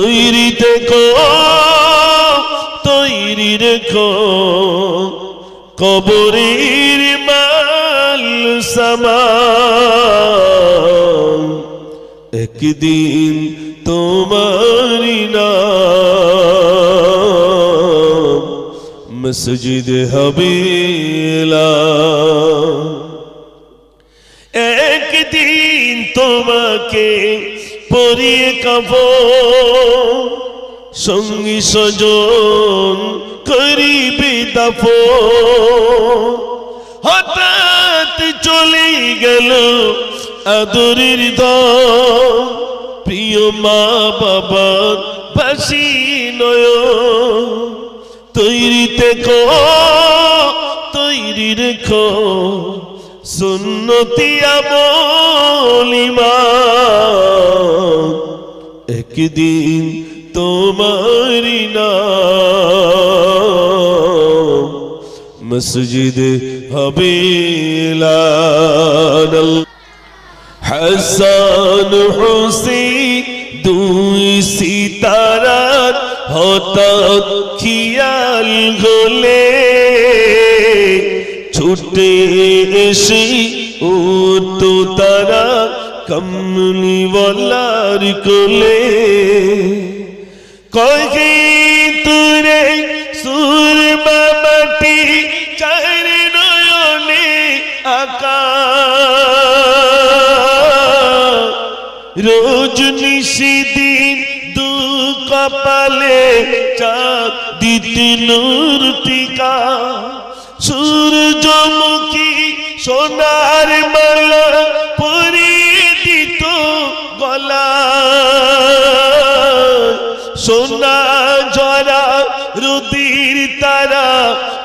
তৈরি থেকো তৈরি রেখো কবরের মাল সামান একদিন তোমারি নাম মসজিদ হবে একদিন তোমাকে পরিয়ে কাফন সঙ্গী স্বজন করিবে দাফন হঠাৎ চলে গেল আদরের দল প্রিয় মা বাবার বাসি নয়ন তৈরি থেকো তৈরি রেখো সুন্নতি আমল ঈমান একদিন তোমারি নাম মসজিদ হবে এলান হাসান হুসেইন দুই সিতারার হঠাৎ খেয়াল হলে ছুটে এসে উঠতো তারা কমলিওয়ালার কোলে কয়ে তুরে সুরমা মাটি চার নয়নে আকা রোজ নিশিদিন দু কপালে চাঁদ দিতে নূর টিকা সূর্যমুখী সোনার মালা পরিয়ে দিত গলা সোনা জরা রুদির তারা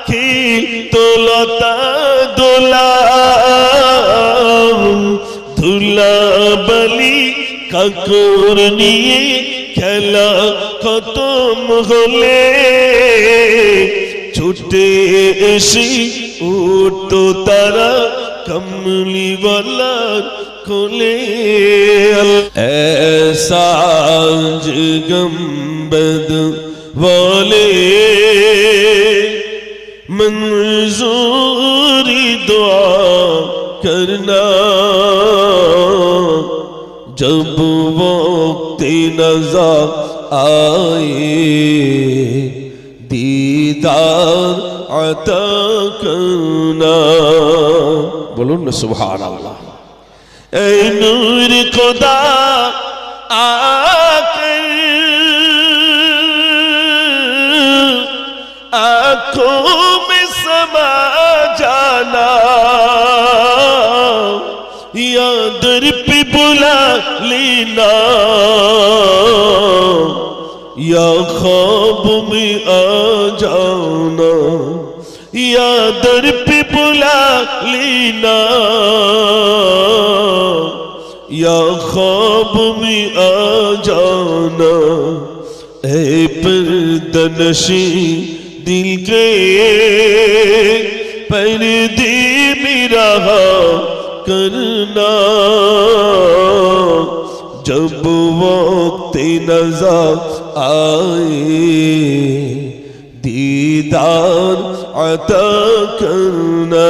খেলতো লতা দোলা ধুলা বালি কাকর নিয়ে খেলা খতম হলে ছুটে এসে উঠতো তারা কমলিওয়ালার কোলে ऐसा गंबद वाले मंजूरी दुआ करना जब वक्त नज़र आए दीदार अता करना बोलो न सुभान अल्लाह ऐ नूर खुदा आकर आँखों में समा जाना या दर पे बुला लेना या ख्वाब में आ जाना या दर पे बुला लेना या ख्वाब में आ जाना ऐ पर्दनशी दिल के पर्दे में रहा करना जब वक्त नज़र आए दीदार अता करना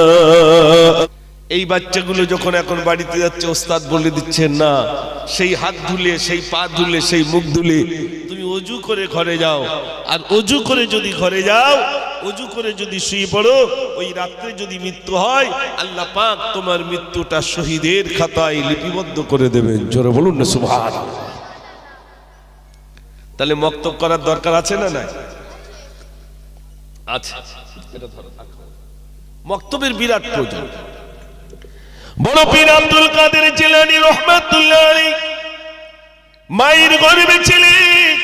এই বাচ্চাগুলো যখন এখন বাড়িতে যাচ্ছে ওস্তাদ বলে দিচ্ছেন না সেই হাত ধুলে সেই পা ধুলে সেই মুখ ধুলে তুমি ওযু করে ঘরে যাও আর ওযু করে যদি ঘরে যাও ওযু করে যদি শুয়ে পড়ো ওই রাতে যদি মৃত্যু হয় আল্লাহ পাক তোমার মৃত্যুটা শহীদের খাতায় লিপিবদ্ধ করে দেবেন জোরে বলুন না সুবহানাল্লাহ তাহলে মক্তব করার দরকার আছে না নাই আছে এটা ধরো মক্তবের বিরাট প্রয়োজন বড় পীর আব্দুল কাদের জিলানী রাহমাতুল্লাহ আলাইহি মায়ের গর্ভে ছিলেন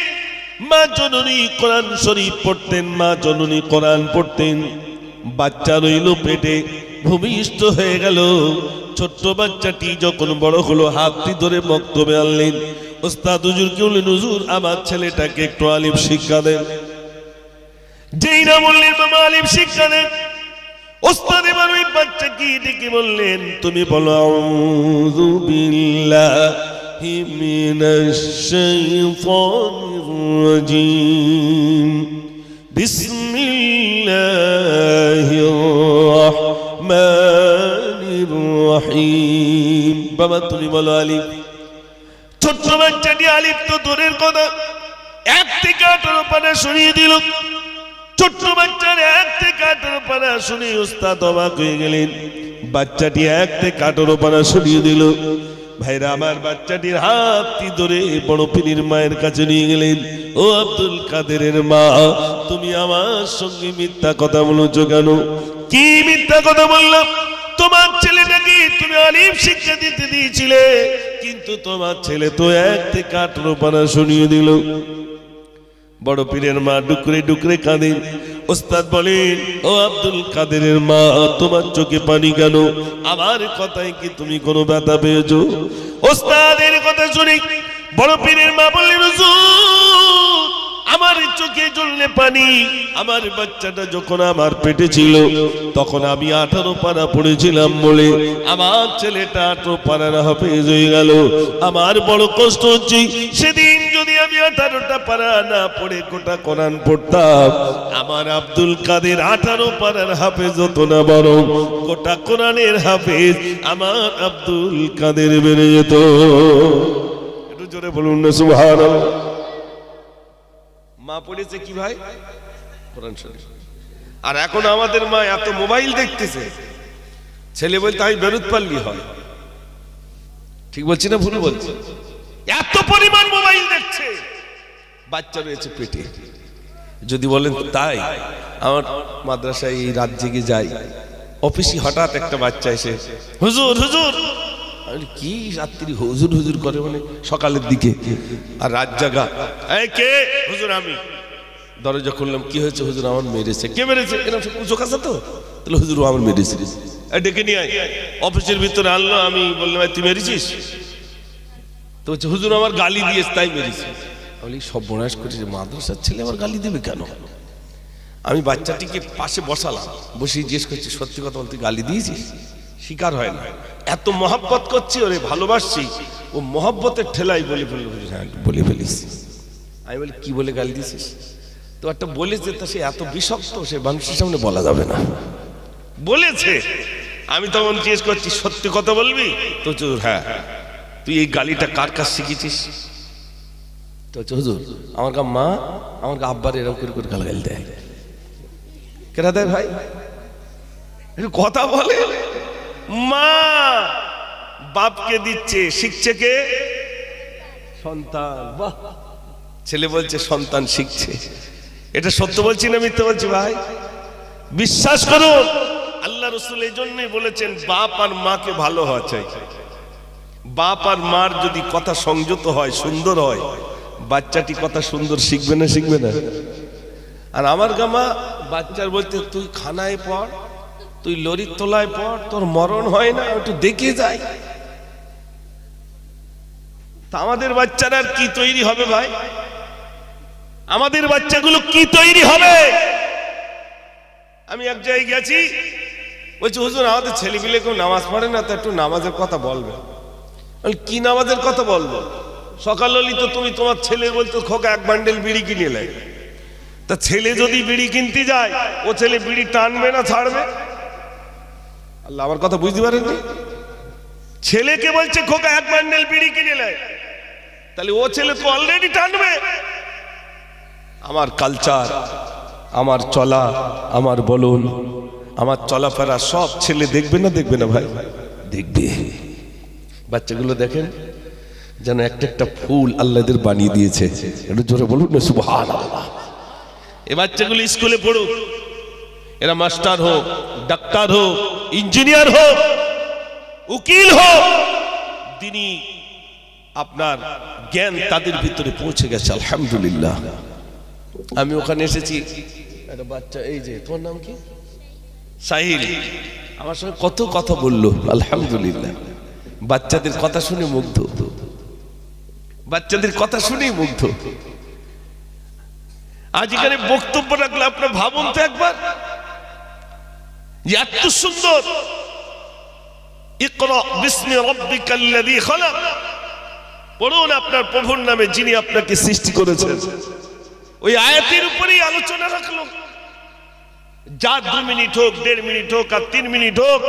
মা জননী কোরআন শরীফ পড়তেন মা জননী কোরআন পড়তেন বাচ্চা রইল পেটে ভূমিষ্ঠ হয়ে গেল ছোট্ট বাচ্চাটি যখন বড় হলো হাতটি ধরে মক্তবে আনলেন ওস্তাদ হুজুরকে বললেন হুজুর আমার ছেলেটাকে একটু আলিম শিক্ষা দেন যেই না বললেন বাবা আলিম শিক্ষা দেন ওস্তাদ এবার ওই বাচ্চাকে ডেকে বললেন তুমি বলো আউযু বিল্লাহি من الشيطان الرجيم بسم الله الرحمن الرحيم বাবা তুমি বলো আলিফ ছোট্ট বাচ্চাটি আলিফ তো দূরের কথা এক থেকে 18 পারা শুনিয়ে দিল ছোট্ট বাচ্চার এক থেকে 18 পারা শুনে উস্তাদ অবাক হয়ে গেলেন বাচ্চাটি এক থেকে 18 পারা শুনিয়ে দিল ভাইরা আমার বাচ্চাটির হাতটি ধরে বড় পীরের মায়ের কাছে নিয়ে গেলেন ও আব্দুল কাদেরের মা তুমি আমার সঙ্গে মিথ্যা কথা বলেছো কেন কি মিথ্যা কথা বললাম তোমার ছেলেটাকে তুমি আলিফ শিক্ষা দিতে দিয়েছিলে কিন্তু তোমার ছেলে তো এক থেকে 18 পারা শুনিয়ে দিল বড় পীরের মা ডুকরে ডুকরে কাঁদেন ওস্তাদ বলেন ও আব্দুল কাদেরের মা তোমার চোখে পানি কেন আমার কথায় কি তুমি কোনো ব্যথা পেয়েছো ওস্তাদের কথা শুনে বড় পীরের মা বললেন হুজুর আমার চোখে জ্বললে পানি আমার বাচ্চাটা যখন আমার পেটে ছিল তখন আমি 18 পারা পড়েছিলাম বলে আমার ছেলেটা 18 পারার হাফেজ হয়ে গেল আমার বড় কষ্ট হচ্ছে সেদিন যদি আমি 18টা পারা না পড়ে গোটা কোরআন পড়তাম আমার আব্দুল কাদের 18 পারার হাফেজ হতো না বরং গোটা কোরআনের হাফেজ আমার আব্দুল কাদের বেড়ে যেত একটু জোরে বলুন না সুবহানাল্লাহ মা পড়েছে কি ভাই কোরআন শরীফ আর এখন আমাদের মা এত মোবাইল দেখতেছে ছেলে বলতে আমি বেরোত পারলি হয় ঠিক বলছি না ভুল বলছি এত পরিমাণ মোবাইল দেখছে বাচ্চা রয়েছে পেটে যদি বলেন তাই আমার মাদ্রাসায় এই রাত জেগে যাই অফিসে হঠাৎ একটা বাচ্চা এসে হুজুর হুজুর কি রাত্রি হুজুর হুজুর করে মানে সকালের দিকে আর রাত জাগা এই কে হুজুর আমি দরজা খুললাম কি হয়েছে হুজুর আমার মেরেছে কে মেরেছে এরকম চোখ আছে তো তাহলে হুজুর আমার মেরেছে ডেকে নিয়ে আয় অফিসের ভিতরে আনলো আমি বললাম তুই মেরেছিস তো হচ্ছে হুজুর আমার গালি দিয়েছে তাই মেরেছি বলি সব বনাশ করেছে মাদ্রাসার ছেলে আমার গালি দেবে কেন আমি বাচ্চাটিকে পাশে বসালাম বসে জিজ্ঞেস করছি সত্যি কথা বলতে গালি দিয়েছিস স্বীকার হয় না এত মহব্বত করছি ওরে ভালোবাসছি ও মহব্বতের ঠেলাই বলে ফেলল হ্যাঁ বলে ফেলিস আমি বলি কি বলে গালি দিছিস তো একটা বলেছে তা সে এত বিষাক্ত সে মানুষের সামনে বলা যাবে না বলেছে আমি তখন জিজ্ঞেস করছি সত্যি কথা বলবি তো হ্যাঁ তুই এই গালিটা কার কাছ শিখেছিস তো হুজুর আমার মা আমার আব্বার এরকম করে করে গালাগালি দেয় কেন দেয় ভাই কথা বলে মা বাপকে দিচ্ছে শিখছে কে সন্তান বাহ ছেলে বলছে সন্তান শিখছে এটা সত্য বলছি না মিথ্যা বলছি ভাই বিশ্বাস করুন আল্লাহ রাসূল এই জন্যই বলেছেন বাপ আর মাকে ভালো হওয়া চাই বাপ আর মার যদি কথা সংযত হয় সুন্দর হয় বাচ্চাটি কথা সুন্দর শিখবে না শিখবে না আর আমার গামা বাচ্চার বলতে তুই খানায় পড় তুই লরির তলায় পড় তোর মরণ হয় না একটু দেখে যাই তা আমাদের বাচ্চারা কি তৈরি হবে ভাই আমাদের বাচ্চাগুলো কি তৈরি হবে আমি এক জায়গায় গেছি বলছি হুজুর আমাদের ছেলেপিলে কেউ নামাজ পড়ে না তো একটু নামাজের কথা বলবে কি নামাজের কথা বলবো সকাল হলি তো তুমি তোমার ছেলে বলতো খোকা এক বান্ডেল বিড়ি কিনে লাই তা ছেলে যদি বিড়ি কিনতে যায় ও ছেলে বিড়ি টানবে না ছাড়বে আল্লাহ আমার কথা বুঝতে পারেননি ছেলেকে বলছে খোকা এক বান্ডেল বিড়ি কিনে লাই তাহলে ও ছেলে তো অলরেডি টানবে আমার কালচার আমার চলা আমার বলন আমার চলাফেরা সব ছেলে দেখবে না ভাই দেখবে বাচ্চাগুলো দেখেন যেন একটা একটা ফুল আল্লাহদের বানিয়ে দিয়েছে একটু জোরে বলুন না সুবহানাল্লাহ এই বাচ্চাগুলো স্কুলে পড়ুক এরা মাস্টার হোক ডাক্তার হোক ইঞ্জিনিয়ার হোক উকিল হোক তিনি আপনার জ্ঞান তাদের ভিতরে পৌঁছে গেছে আলহামদুলিল্লাহ আমি ওখানে এসেছি একটা বাচ্চা এই যে তোমার নাম কি সাহিল আমার সঙ্গে কত কথা বললো আলহামদুলিল্লাহ বাচ্চাদের কথা শুনে মুগ্ধ বাচ্চাদের কথা শুনেই মুগ্ধ আজ এখানে বক্তব্য রাখলে আপনার ভাবুন তো একবার এত সুন্দর ইকরা বিসমি রাব্বিকাল্লাযী খালাক পড়ুন আপনার প্রভুর নামে যিনি আপনাকে সৃষ্টি করেছেন। ওই আয়াতের উপরেই আলোচনা রাখলো। যা 2 মিনিট হোক, 1.5 মিনিট হোক আর 3 মিনিট হোক,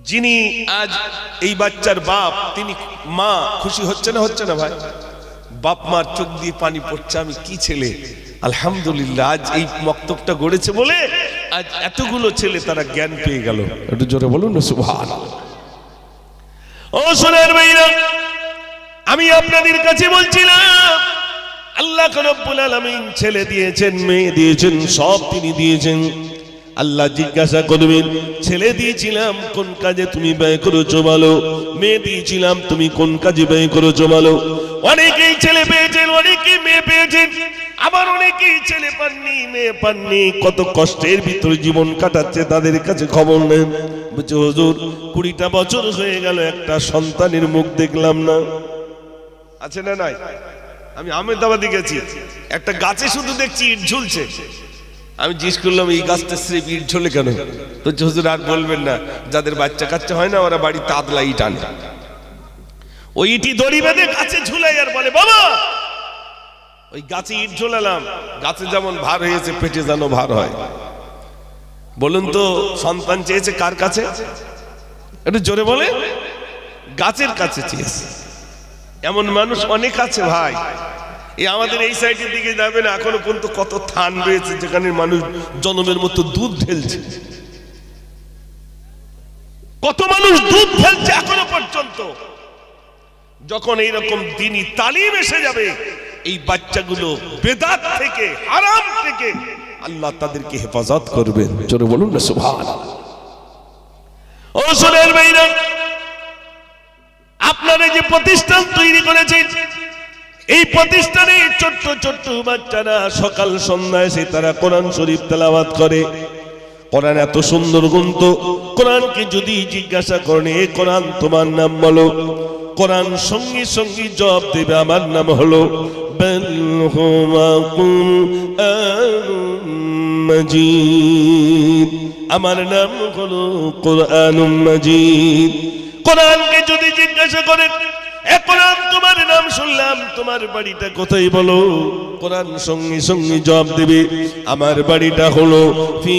যিনি আজ এই বাচ্চার বাপ, তিনি মা খুশি হচ্ছে না ভাই? বাপ মার চোখ দিয়ে পানি পড়ছে, আমি কি ছেলে, আলহামদুলিল্লাহ আজ এই মক্তবটা গড়েছে বলে আজ এতগুলো ছেলে তারা জ্ঞান পেয়ে গেল। একটু জোরে বলুন না সুবহানাল্লাহ। ও সোনার ভাইরা, আমি আপনাদের কাছে বলছিলাম আল্লাহ রব্বুল আলামিন ছেলে দিয়েছেন, মেয়ে দিয়েছেন, সব তিনি দিয়েছেন। আল্লাহ জিজ্ঞাসা করবেন, ছেলে দিয়েছিলাম কোন কাজে তুমি ব্যয় করেছো বলো, মেয়ে দিয়েছিলাম তুমি কোন কাজে ব্যয় করেছো বলো। অনেকেই ছেলে পেয়েছেন, অনেকেই মেয়ে পেয়েছেন, আবার অনেকেই ছেলে পাননি, মেয়ে পাননি, কত কষ্টের ভিতরে জীবন কাটাচ্ছে, তাদের কাছে খবর নেন। বলছে হুজুর 20টা বছর হয়ে গেল একটা সন্তানের মুখ দেখলাম না। আছে না নাই? আমি আহমেদাবাদে গেছি, একটা গাছে শুধু দেখছি ইট ঝুলছে। আমি জিজ্ঞেস করলাম এই গাছটা স্রেফ ইট ঝোলে কেন? তো হুজুর আর বলবেন না, যাদের বাচ্চা কাচ্চা হয় না ওরা বাড়িতে আদলা ইট আনে, ওই ইটি দড়ি বেঁধে গাছে ঝুলাই আর বলে বাবা ওই গাছে ইট ঝোলালাম, গাছে যেমন ভার হয়েছে পেটে যেন ভার হয়। বলুন তো সন্তান চেয়েছে কার কাছে? একটু জোরে বলে, গাছের কাছে চেয়েছে। এমন মানুষ অনেক আছে ভাই। এই আমাদের এই সাইডের দিকে যাবেন, এখনো পর্যন্ত কত থান রয়েছে যেখানে মানুষ জনমের মতো দুধ ঢেলছে, কত মানুষ দুধ ঢেলছে এখনো পর্যন্ত। যখন এইরকম দ্বীনি তালিম এসে যাবে, এই বাচ্চাগুলো বেদাত থেকে, হারাম থেকে আল্লাহ তাদেরকে হেফাজত করবেন। জোরে বলুন না সুবহানাল্লাহ। ও সোনার ভাইরা, আপনারা যে প্রতিষ্ঠান তৈরি করেছেন, এই প্রতিষ্ঠানে ছোট্ট ছোট্ট বাচ্চারা সকাল সন্ধ্যায় এসে তারা কোরআন শরীফ তেলাওয়াত করে। কোরআন এত সুন্দর গ্রন্থ, কোরআনকে যদি জিজ্ঞাসা করেন এ কোরআন তোমার নাম বলো, কোরআন সঙ্গে সঙ্গে জবাব দেবে আমার নাম হলো বাল হুয়া কুরআনুম মাজিদ, আমার নাম হলো কুরআনুম মাজিদ। কোরআনকে যদি জিজ্ঞাসা করেন এ কোরআন তোমার নাম শুনলাম, তোমার বাড়িটা কোথায় বলো, কোরআন সঙ্গে সঙ্গে জবাব দেবে আমার বাড়িটা হলো ফি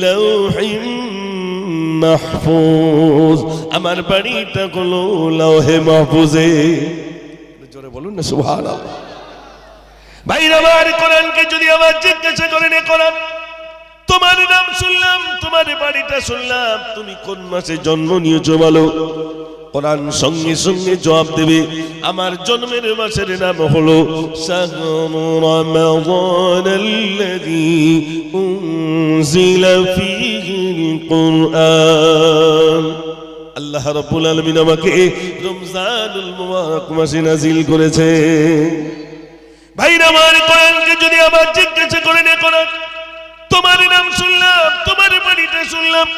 লাউহিম মাহফুজ, আমার বাড়িটা হলো লাউহে মাহফুজে। জোরে বলুন না সুবহানাল্লাহ। ভাইরা আমার, কোরআনকে যদি আবার জিজ্ঞাসা করেন এ কোরআন তোমার নাম শুনলাম, তোমার বাড়িটা শুনলাম, তুমি কোন মাসে জন্ম নিয়েছো বলো, কোরআন সঙ্গে সঙ্গে জবাব দেবে আমার জন্মের মাসের নাম হলো শাহরু রমাদানাল্লাযী উনজিলা ফীহিল কুরআন। আল্লাহ রাব্বুল আলামিন আমাকে রমজানুল মুবারক মাসে নাজিল করেছে। ভাইরা আমার, কোরআনকে যদি আবার জিজ্ঞাসা করেন এ কোরআন তোমার নাম শুনলাম, তোমার বাড়িটা শুনলাম,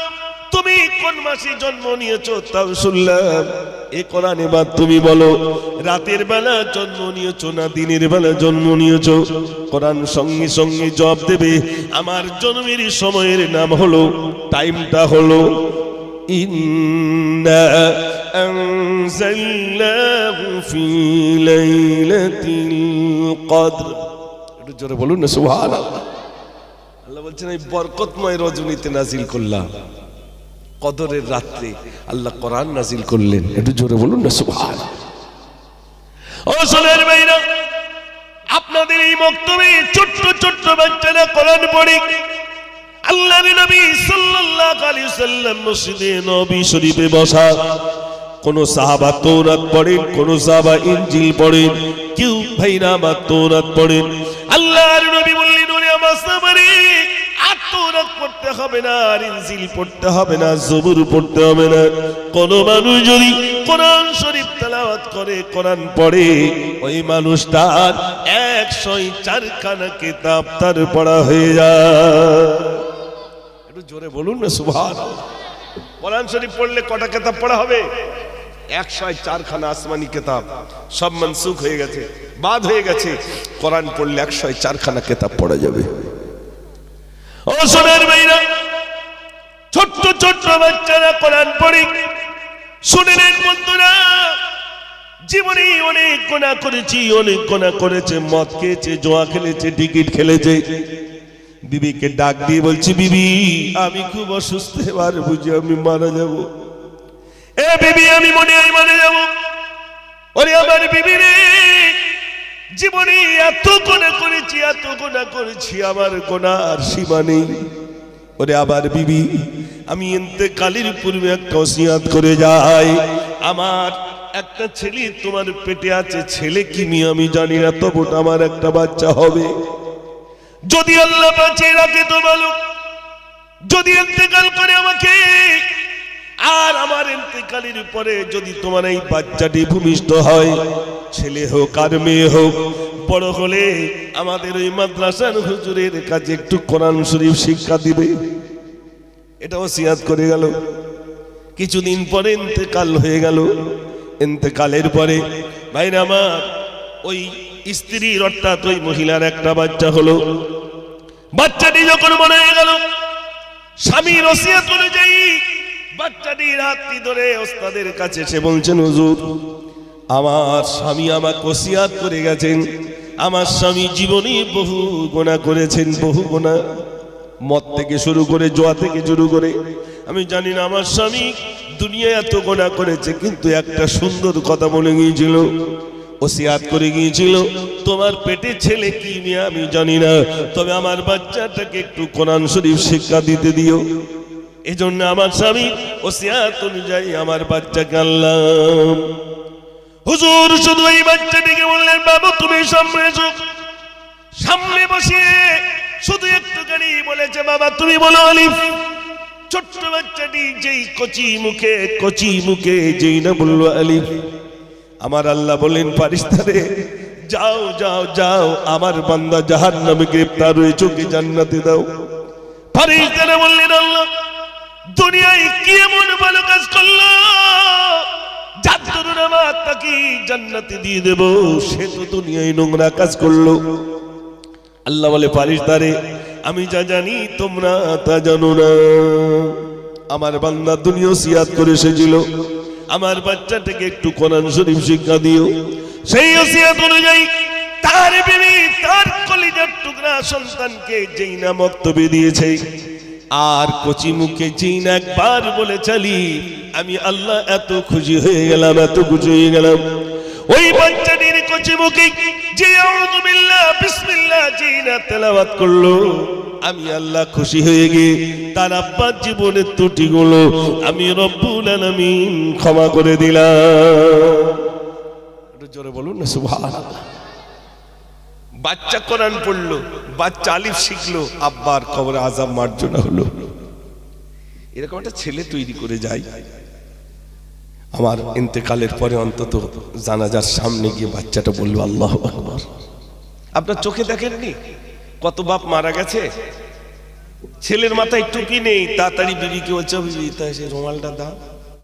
তুমি কোন মাসে জন্ম নিয়েছো তাও শুনলাম, এ কোরআন এবার তুমি বলো রাতের বেলা জন্ম নিয়েছো না দিনের বেলা জন্ম নিয়েছো। কোরআন সঙ্গে সঙ্গে জবাব দেবে আমার জন্মের সময়ের নাম হলো, টাইমটা হলো ইন্না আনজালনাহু ফি লাইলাতিল কদর। একটু জোরে বলুন না সুবহানাল্লাহ। আল্লাহ বলছেন এই বরকতময় রজনীতে নাজিল করলাম, কদরের রাত্রে আল্লাহ কোরআন নাজিল করলেন। একটু জোরে বলুন না সুবহানাল্লাহ। ও সোনার ভাইরা, আপনাদের এই বক্তব্যে ছোট্ট ছোট্ট বাচ্চারা কোরআন পড়ে। আল্লাহর নবী সাল্লাল্লাহু আলাইহি ওয়াসাল্লাম মসজিদে নবী শরীফে বসা, কোন সাহাবা তাওরাত পড়েন, কোন সাহাবা ইনজিল পড়েন, কেউ ভাইরা আমার তাওরাত পড়েন। আল্লাহর নবী বললেন ওরে আমার সাহাবারে আর তাওরাত পড়তে হবে না, আর ইনজিল পড়তে হবে না, জবুর পড়তে হবে না। কোন মানুষ যদি কোরআন শরীফ তেলাওয়াত করে, কোরআন পড়ে, ওই মানুষটার 104 খানা কিতাব তার পড়া হয়ে যায়। একটু জোরে বলুন না সুবহানাল্লাহ। কোরআন শরীফ পড়লে কটা কিতাব পড়া হবে? 104 খানা আসমানি কিতাব, সব মনসুখ হয়ে গেছে, বাদ হয়ে গেছে। কোরআন পড়লে 104 খানা কিতাব পড়া যাবে। ও সোনার ভাইরা, ছোট্ট ছোট্ট বাচ্চারা কোরআন পড়ে। শুনে নেন বন্ধুরা, জীবনে অনেক গুনাহ করেছি, অনেক গুনাহ করেছে, মদ খেয়েছে, জুয়া খেলেছে, টিকিট খেলেছে। বিবিকে ডাক দিয়ে বলছি, বিবি আমি খুব অসুস্থ, এবার বুঝি আমি মারা যাব। এ বিবি আমি মনে হয় মারা যাব। ওরে আমার বিবি রে, জীবনে এত গুনাহ করেছি, এত গুনাহ করেছি, আমার গুনার সীমা নেই। ওরে আবার বিবি, আমি ইন্তেকালের পূর্বে একটা ওসিয়াত করে যাই। আমার একটা ছেলে তোমার পেটে আছে, ছেলে কি মেয়ে আমি জানি না, তবু আমার একটা বাচ্চা হবে। যদি আল্লাহ বাঁচিয়ে রাখে তো ভালো, যদি ইন্তেকাল করে আমাকে, আর আমার ইন্তেকালের পরে যদি তোমার এই বাচ্চাটি ভূমিষ্ঠ হয়, ছেলে হোক আর মেয়ে হোক, বড় হলে আমাদের ওই মাদ্রাসার হুজুরের কাছে একটু কোরআন শরীফ শিক্ষা দিবে। এটা ওসিয়াত করে গেল। কিছুদিন পরে ইন্তেকাল হয়ে গেল। ইন্তেকালের পরে ভাইরা আমার, ওই স্ত্রীর অর্থাৎ ওই মহিলার একটা বাচ্চা হলো। বাচ্চাটি যখন বড় হয়ে গেল, স্বামীর ওসিয়াত অনুযায়ী বাচ্চাটির হাতটি ধরে ওস্তাদের কাছে এসে বলছেন, হুজুর আমার স্বামী আমাকে ওসিয়াত করে গেছেন, আমার স্বামী জীবনে বহু গুনাহ করেছেন, বহু গুনাহ, মদ থেকে শুরু করে, জুয়া থেকে শুরু করে। আমি জানি না আমার স্বামী দুনিয়ায় এত গুনাহ করেছে, কিন্তু একটা সুন্দর কথা বলে গিয়েছিল, ওসিয়াত করে গিয়েছিল, তোমার পেটে ছেলে কি মেয়ে আমি জানি না, তবে আমার বাচ্চাটাকে একটু কোরআন শরীফ শিক্ষা দিতে দিও। এজন্য আমার স্বামী ওসিয়াত অনুযায়ী আমার বাচ্চাকে আনলাম। হুজুর শুধু এই বাচ্চাটিকে বললেন, বাবু তুমি সামনে এসো। সামনে বসিয়ে শুধু একটুখানি বলেছে, বাবা তুমি বলো আলিফ। ছোট্ট বাচ্চাটি যেই কচি মুখে যেই না বললো আলিফ, আমার আল্লাহ বললেন, ফারিস্তারে যাও যাও যাও, আমার বান্দা জাহান্নামে গ্রেফতার হয়েছে, ওকে জান্নাতে দাও। ফারিস্তারা বললেন, আল্লাহ দুনিয়ায় কি এমন ভালো কাজ করলো যার দরুন আমার তাকে জান্নাতে দিয়ে দেব, সে তো দুনিয়ায় নোংরা কাজ করলো। আল্লাহ বলে, ফারিস্তারে আমি যা জানি তোমরা তা জানো না। আমার বান্দা দুনিয়া ওসিয়াত করে এসেছিল, আমার বাচ্চাটাকে একটু কোরআন শরীফ শিক্ষা দিও। সেই ওসিয়াত অনুযায়ী তার বিবি তার কলিজার টুকরা সন্তানকে যেই না বক্তব্য দিয়েছে, আর কচি মুখে যেই না একবার বলে চালি, আমি আল্লাহ এত খুশি হয়ে গেলাম, এত খুশি হয়ে গেলাম। ওই বাচ্চাটির কচি মুখে যে আউযু বিল্লাহ বিসমিল্লাহ যেই না তেলাওয়াত করলো, আমি আল্লাহ খুশি হয়ে গিয়ে তার আব্বার জীবনের ত্রুটিগুলো আমি রব্বুল আলামিন ক্ষমা করে দিলাম। একটু জোরে বলুন না সুবহানাল্লাহ। বাচ্চা কোরআন পড়লো, বাচ্চা আলিফ শিখলো, আব্বার কবরে আযাব মার্জনা হলো। এরকম একটা ছেলে তৈরি করে যায়। আমার ইন্তেকালের পরে অন্তত জানাজার সামনে গিয়ে বাচ্চাটা বললো আল্লাহু আকবার। আপনার চোখে দেখেননি কত বাপ মারা গেছে, ছেলের মাথায় টুপি নেই, তাড়াতাড়ি বিবিকে বলছে, বিবি তাই সে রুমালটা দাও।